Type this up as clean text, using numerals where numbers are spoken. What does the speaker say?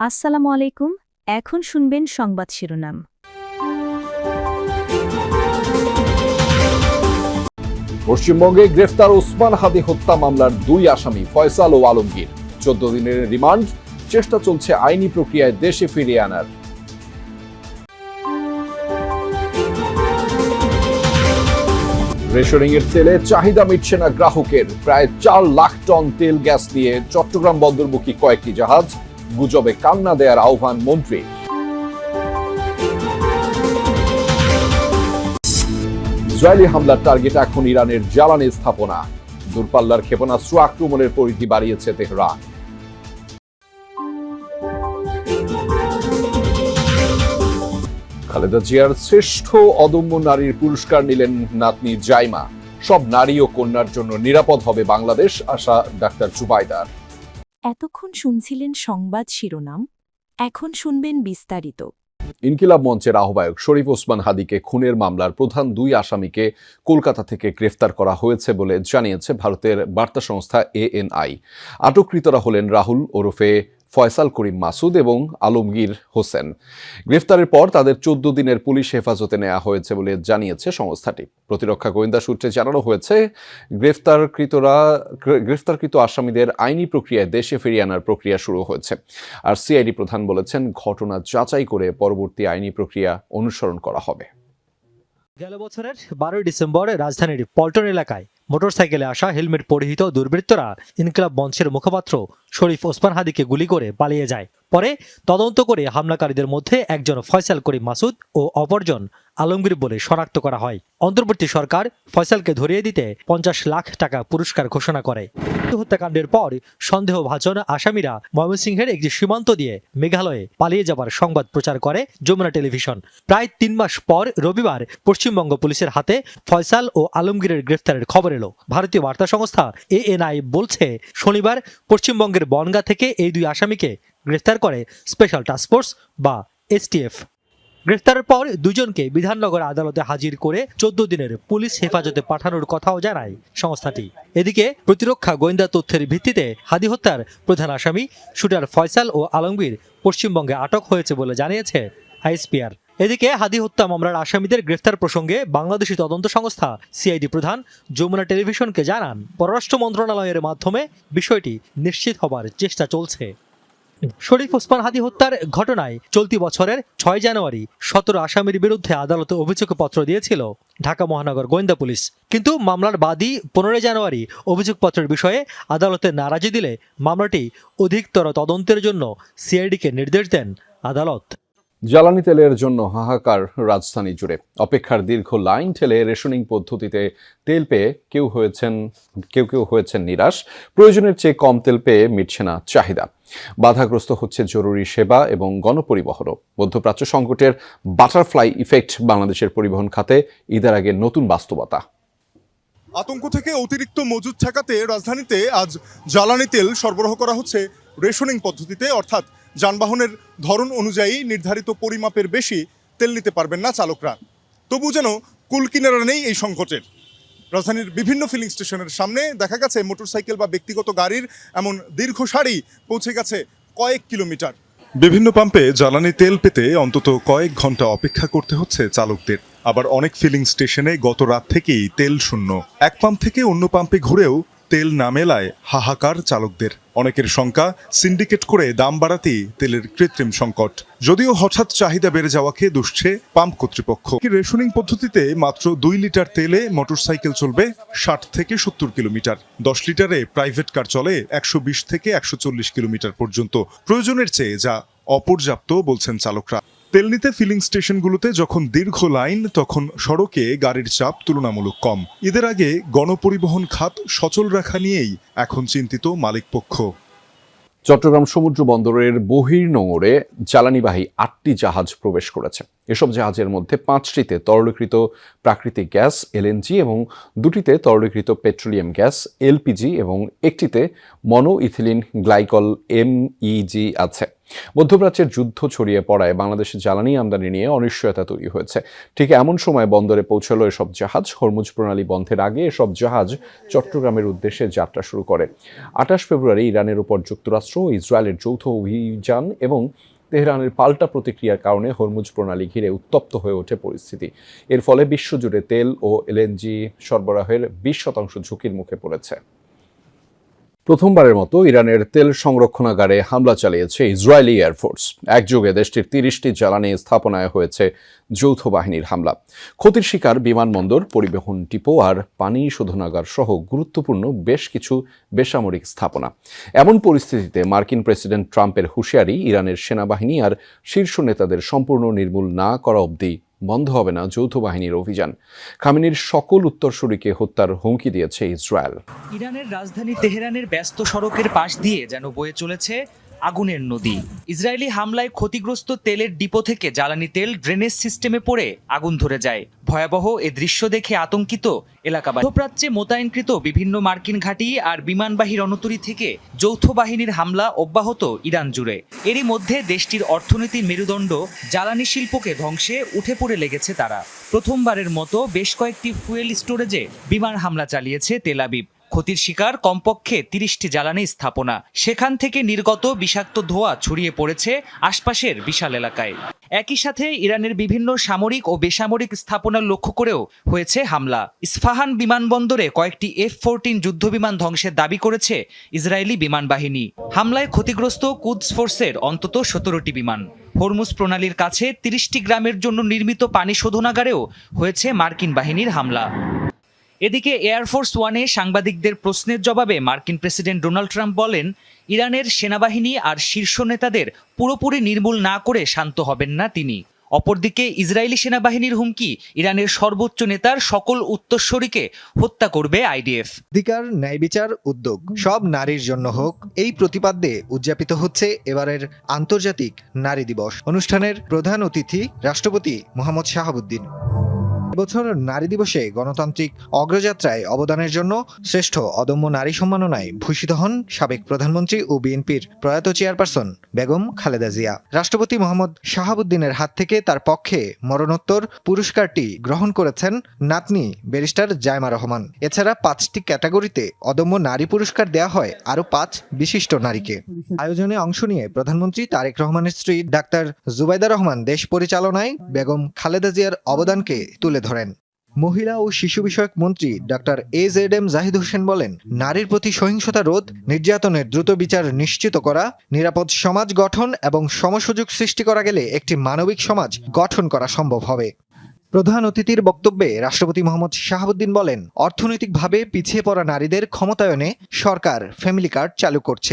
আসসালামু আলাইকুম। এখন শুনবেন সংবাদ শিরোনাম। পশ্চিমবঙ্গে গ্রেফতার ওসমান হাদি হত্যা মামলার দুই আসামি ফয়সাল ও আলমগীর। 14 দিনের রিমান্ড, চেষ্টা চলছে আইনি প্রক্রিয়ায় দেশে ফিরিয়ে আনার। রেশনিং এর তেলে চাহিদা মিটছে না গ্রাহকের। প্রায় 4 লাখ টন তেল গ্যাস নিয়ে চট্টগ্রাম বন্দরমুখী কয়েকটি জাহাজ। গুজবে কান্না দেয়ার আহ্বান মন্ত্রী। ইসরায়েলি হামলার টার্গেট এখন ইরানের জ্বালানি স্থাপনা। দূরপাল্লার ক্ষেপণাস্ত্র আক্রমণের পরিধি বাড়িয়েছে তেহরান। খালেদা জিয়ার শ্রেষ্ঠ অদম্য নারীর পুরস্কার নিলেন নাতনি জাইমা। সব নারী ও কন্যার জন্য নিরাপদ হবে বাংলাদেশ, আশা ডাক্তার জুবাইদার। এতক্ষণ শুনছিলেন সংবাদ শিরোনাম, এখন শুনবেন বিস্তারিত। ইনকিলাব মঞ্চের আহ্বায়ক শরীফ ওসমান হাদিকে খুনের মামলার প্রধান দুই আসামিকে কলকাতা থেকে গ্রেফতার করা হয়েছে বলে জানিয়েছে ভারতের বার্তা সংস্থা ANI। আটককৃতরা হলেন রাহুল ওরফে ফয়সাল করিম মাসুদ এবং আলমগীর হোসেন। গ্রেফতারের পর তাদের 14 দিনের পুলিশ হেফাজতে নেওয়া হয়েছে বলে জানিয়েছে সংস্থাটি। প্রতিরক্ষা গোয়েন্দা সূত্রে জানানো হয়েছে, গ্রেফতারকৃত আসামিদের আইনি প্রক্রিয়ায় দেশে ফিরিয়ে আনার প্রক্রিয়া শুরু হয়েছে। আর সিআইডি প্রধান বলেছেন, ঘটনা যাচাই করে পরবর্তী আইনি প্রক্রিয়া অনুসরণ করা হবে। গেল বছরের 12 ডিসেম্বর রাজধানীর পল্টন এলাকায় মোটরসাইকেলে আসা হেলমেট পরিহিত দুর্বৃত্তরা ইনকিলাব মঞ্চের মুখপাত্র শরীফ ওসমান হাদিকে গুলি করে পালিয়ে যায়। পরে তদন্ত করে হামলাকারীদের মধ্যে একজন ফয়সাল করিম মাসুদ ও অপরজন আলমগীর বলে শনাক্ত করা হয়। অন্তর্বর্তী সরকার ফয়সালকে ধরিয়ে দিতে 50 লাখ টাকা পুরস্কার ঘোষণা করে। হত্যাকাণ্ডের পর সন্দেহভাজন আসামিরা ময়মনসিংহের একটি সীমান্ত দিয়ে মেঘালয়ে পালিয়ে যাবার সংবাদ প্রচার করে যমুনা টেলিভিশন। প্রায় 3 মাস পর রবিবার পশ্চিমবঙ্গ পুলিশের হাতে ফয়সাল ও আলমগীরের গ্রেফতারের খবর এলো। ভারতীয় বার্তা সংস্থা ANI বলছে, শনিবার পশ্চিমবঙ্গের বনগাঁ থেকে এই দুই আসামিকে গ্রেফতার করে স্পেশাল টাস্কফোর্স বা STF। গ্রেফতারের পর দুজনকে বিধাননগর আদালতে হাজির করে 14 দিনের পুলিশ হেফাজতে পাঠানোর কথাও জানায় সংস্থাটি। এদিকে প্রতিরক্ষা গোয়েন্দা তথ্যের ভিত্তিতে হাদি হত্যার প্রধান আসামি শুটার ফয়সাল ও আলমগীর পশ্চিমবঙ্গে আটক হয়েছে বলে জানিয়েছে ISPR। এদিকে হাদি হত্যা মামলার আসামিদের গ্রেফতার প্রসঙ্গে বাংলাদেশি তদন্ত সংস্থা CID প্রধান যমুনা টেলিভিশনকে জানান, পররাষ্ট্র মন্ত্রণালয়ের মাধ্যমে বিষয়টি নিশ্চিত হবার চেষ্টা চলছে। শরীফ ওসমান হাদি হত্যার ঘটনায় চলতি বছরের 6 জানুয়ারি 17 আসামির বিরুদ্ধে আদালতে অভিযোগপত্র দিয়েছিল ঢাকা মহানগর গোয়েন্দা পুলিশ। কিন্তু মামলার বাদী 15 জানুয়ারি অভিযোগপত্রের বিষয়ে আদালতে নারাজি দিলে মামলাটি অধিকতর তদন্তের জন্য CID-কে নির্দেশ দেন আদালত। জ্বালানি তেলের জন্য হাহাকার রাজধানী জুড়ে। অপেক্ষার দীর্ঘ লাইন ঠেলে রেশনিং পদ্ধতিতে তেল পেয়ে কেউ কেউ হয়েছেন নিরাশ। প্রয়োজনের চেয়ে কম তেল পেয়ে মিটছে না চাহিদা। বাধাগ্রস্ত হচ্ছে জরুরি সেবা এবং গণপরিবহনও। মধ্যপ্রাচ্য সংকটের বাটারফ্লাই ইফেক্ট বাংলাদেশের পরিবহন খাতে ঈদের আগে নতুন বাস্তবতা। আতঙ্ক থেকে অতিরিক্ত মজুদ ঠেকাতে রাজধানীতে আজ জ্বালানি তেল সরবরাহ করা হচ্ছে রেশনিং পদ্ধতিতে, অর্থাৎ যানবাহনের ধরন অনুযায়ী নির্ধারিত পরিমাপের বেশি তেল নিতে পারবেন না চালকরা। তবু যেন কুল কিনারা নেই এই সংকটের। রাজধানীর বিভিন্ন ফিলিং স্টেশনের সামনে দেখা গেছে মোটরসাইকেল বা ব্যক্তিগত গাড়ির এমন দীর্ঘ সারি পৌঁছে গেছে কয়েক কিলোমিটার। বিভিন্ন পাম্পে জ্বালানি তেল পেতে অন্তত কয়েক ঘন্টা অপেক্ষা করতে হচ্ছে চালকদের। আবার অনেক ফিলিং স্টেশনে গত রাত থেকেই তেল শূন্য। এক পাম্প থেকে অন্য পাম্পে ঘুরেও তেল না মেলায় হাহাকার চালকদের। অনেকের শঙ্কা, সিন্ডিকেট করে দাম বাড়াতেই তেলের কৃত্রিম সংকট। যদিও হঠাৎ চাহিদা বেড়ে যাওয়াকে দুষছে পাম্প কর্তৃপক্ষ। রেশনিং পদ্ধতিতে মাত্র 2 লিটার তেলে মোটরসাইকেল চলবে 60 থেকে 70 কিলোমিটার। 10 লিটারে প্রাইভেট কার চলে 120 থেকে 140 কিলোমিটার পর্যন্ত। প্রয়োজনের চেয়ে যা অপর্যাপ্ত বলছেন চালকরা। তেল নিতে ফিলিং স্টেশনগুলোতে যখন দীর্ঘ লাইন, তখন সড়কে গাড়ির চাপ তুলনামূলক কম। ঈদের আগে গণপরিবহন খাত সচল রাখা নিয়েই এখন চিন্তিত মালিকপক্ষ। চট্টগ্রাম সমুদ্র বন্দরের বহির্নোঙরে জ্বালানিবাহী 8টি জাহাজ প্রবেশ করেছে। এসব জাহাজের মধ্যে 5টিতে তরলীকৃত প্রাকৃতিক গ্যাস এলএনজি এবং 2টিতে তরলীকৃত পেট্রোলিয়াম গ্যাস এলপিজি এবং 1টিতে মনো ইথিলিন গ্লাইকল এমইজি আছে। মধ্যপ্রাচ্যের যুদ্ধ ছড়িয়ে পড়ায় বাংলাদেশে জ্বালানি আমদানি নিয়ে অনিশ্চয়তা তৈরি হয়েছে। ঠিক এমন সময় বন্দরে পৌঁছালো এসব জাহাজ। হরমুজ প্রণালী বন্ধের আগে এসব জাহাজ চট্টগ্রামের উদ্দেশ্যে যাত্রা শুরু করে। 28 ফেব্রুয়ারি ইরানের উপর যুক্তরাষ্ট্র ও ইসরায়েলের যৌথ অভিযান এবং তেহরানের পাল্টা প্রতিক্রিয়ার কারণে হরমুজ প্রণালী ঘিরে উত্তপ্ত হয়ে ওঠে পরিস্থিতি। এর ফলে বিশ্বজুড়ে তেল ও এলএনজি সরবরাহের 20% ঝুঁকির মুখে পড়েছে। প্রথমবারের মতো ইরানের তেল সংরক্ষণাগারে হামলা চালিয়েছে ইসরায়েলি এয়ারফোর্স। একযোগে দেশটির 30টি জ্বালানি স্থাপনায় হয়েছে যৌথ বাহিনীর হামলা। ক্ষতির শিকার বিমানবন্দর, পরিবহন ডিপো আর পানি শোধনাগার সহ গুরুত্বপূর্ণ বেশ কিছু বেসামরিক স্থাপনা। এমন পরিস্থিতিতে মার্কিন প্রেসিডেন্ট ট্রাম্পের হুঁশিয়ারি, ইরানের সেনাবাহিনী আর শীর্ষ নেতাদের সম্পূর্ণ নির্মূল না করা অবধি বন্ধ হবে না যৌথ বাহিনীর অভিযান। খামেনির সকল উত্তরসূরিকে হত্যার হুমকি দিয়েছে ইসরায়েল। ইরানের রাজধানী তেহরানের ব্যস্ত সড়কের পাশ দিয়ে যেন বয়ে চলেছে আগুনের নদী। ইসরায়েলি হামলায় ক্ষতিগ্রস্ত তেলের ডিপো থেকে জ্বালানি তেল ড্রেনেজ সিস্টেমে পড়ে আগুন ধরে যায়। ভয়াবহ এ দৃশ্য দেখে আতঙ্কিত এলাকাবাসী। মধ্যপ্রাচ্যে মোতায়েনকৃত বিভিন্ন মার্কিন ঘাঁটি আর বিমানবাহী রণতরী থেকে যৌথ বাহিনীর হামলা অব্যাহত ইরান জুড়ে। এরই মধ্যে দেশটির অর্থনীতির মেরুদণ্ড জ্বালানি শিল্পকে ধ্বংসে উঠে পড়ে লেগেছে তারা। প্রথমবারের মতো বেশ কয়েকটি ফুয়েল স্টোরেজে বিমান হামলা চালিয়েছে তেল আবিব। ক্ষতির শিকার কমপক্ষে 30টি জ্বালানি স্থাপনা। সেখান থেকে নির্গত বিষাক্ত ধোঁয়া ছড়িয়ে পড়েছে আশপাশের বিশাল এলাকায়। একই সাথে ইরানের বিভিন্ন সামরিক ও বেসামরিক স্থাপনা লক্ষ্য করেও হয়েছে হামলা। ইস্পাহান বিমানবন্দরে কয়েকটি F-14 যুদ্ধবিমান ধ্বংসের দাবি করেছে ইসরায়েলি বিমান বাহিনী। হামলায় ক্ষতিগ্রস্ত কুদস ফোর্সের অন্তত 17টি বিমান। হরমুজ প্রণালীর কাছে 30টি গ্রামের জন্য নির্মিত পানি শোধনাগারেও হয়েছে মার্কিন বাহিনীর হামলা। এদিকে এয়ারফোর্স ওয়ানে সাংবাদিকদের প্রশ্নের জবাবে মার্কিন প্রেসিডেন্ট ডোনাল্ড ট্রাম্প বলেন, ইরানের সেনাবাহিনী আর শীর্ষ নেতাদের পুরোপুরি নির্মূল না করে শান্ত হবেন না তিনি। অপরদিকে ইসরায়েলি সেনাবাহিনীর হুমকি, ইরানের সর্বোচ্চ নেতার সকল উত্তরসূরিকে হত্যা করবে আইডিএফ। অধিকার, ন্যায় বিচার, উদ্যোগ সব নারীর জন্য হোক, এই প্রতিপাদ্যে উদযাপিত হচ্ছে এবারের আন্তর্জাতিক নারী দিবস। অনুষ্ঠানের প্রধান অতিথি রাষ্ট্রপতি মোহাম্মদ শাহাবুদ্দিন। এবছর নারী দিবসে গণতান্ত্রিক অগ্রযাত্রায় অবদানের জন্য শ্রেষ্ঠ অদম্য নারী সম্মাননায় ভূষিত হন সাবেক প্রধানমন্ত্রী ও বিএনপির প্রয়াত চেয়ারপারসন বেগম খালেদা জিয়া। রাষ্ট্রপতি মোহাম্মদ শাহাবুদ্দিনের হাত থেকে তার পক্ষে মরণোত্তর পুরস্কারটি গ্রহণ করেছেন নাতনি ব্যারিস্টার জায়মা রহমান। এছাড়া 5টি ক্যাটাগরিতে অদম্য নারী পুরস্কার দেওয়া হয় আরও 5 বিশিষ্ট নারীকে। আয়োজনে অংশ নিয়ে প্রধানমন্ত্রী তারেক রহমানের স্ত্রী ডাক্তার জুবাইদা রহমান দেশ পরিচালনায় বেগম খালেদা জিয়ার অবদানকে তুলে ধরেন। মহিলা ও শিশু বিষয়ক মন্ত্রী ডক্টর AZM জাহিদ হোসেন বলেন, নারীর প্রতি সহিংসতা রোধ, নির্যাতনের দ্রুত বিচার নিশ্চিত করা, নিরাপদ সমাজ গঠন এবং সমসুযোগ সৃষ্টি করা গেলে একটি মানবিক সমাজ গঠন করা সম্ভব হবে। প্রধান অতিথির বক্তব্যে রাষ্ট্রপতি মোহাম্মদ শাহাবুদ্দিন বলেন, অর্থনৈতিকভাবে পিছিয়ে পড়া নারীদের ক্ষমতায়নে সরকার ফ্যামিলি কার্ড চালু করছে।